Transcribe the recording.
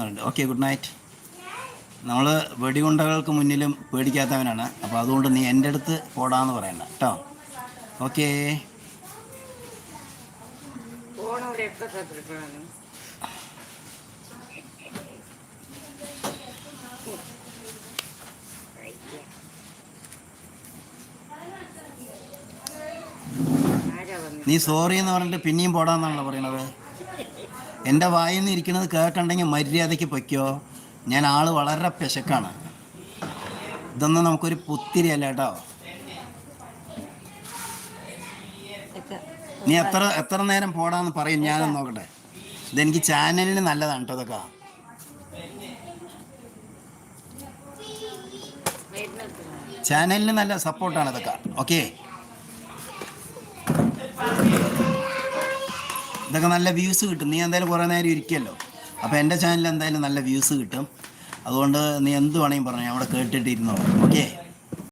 പറയുന്നുണ്ട്. Okay, good night. നമ്മൾ വെടിയുണ്ടകൾക്ക് മുന്നിലും പേടിക്കാത്തവനാണ്. അപ്പോൾ അതുകൊണ്ട് നീ എൻ്റെ അടുത്ത് പോടാന്ന് പറയണ്ട കേട്ടോ. ഓക്കേ. നീ സോറി എന്ന് പറഞ്ഞിട്ട് പിന്നെയും പോടാന്നാണല്ലോ പറയണത്. എൻ്റെ വായിൽ നിന്ന് ഇരിക്കുന്നത് കേൾക്കണ്ടെങ്കിൽ മര്യാദയ്ക്ക് പൊയ്ക്കോ. ഞാൻ ആള് വളരെ പിശക്കാണ്. ഇതൊന്നും നമുക്കൊരു പുത്തിരിയല്ല കേട്ടോ. നീ എത്ര നേരം പോടാന്ന് പറയും, ഞാനൊന്ന് നോക്കട്ടെ. ഇതെനിക്ക് ചാനലിന് നല്ലതാണ് കേട്ടോ. ഇതൊക്കെ ചാനലിന് നല്ല സപ്പോർട്ടാണ് ഇതൊക്കെ. ഓക്കെ, ഇതൊക്കെ നല്ല വ്യൂസ് കിട്ടും. നീ എന്തായാലും കുറേ നേരം ഇരിക്കുമല്ലോ. അപ്പോൾ എൻ്റെ ചാനലിൽ എന്തായാലും നല്ല വ്യൂസ് കിട്ടും. അതുകൊണ്ട് നീ എന്ത് വേണമെങ്കിലും പറഞ്ഞു, അവിടെ കേട്ടിട്ടിരുന്നോ. ഓക്കെ.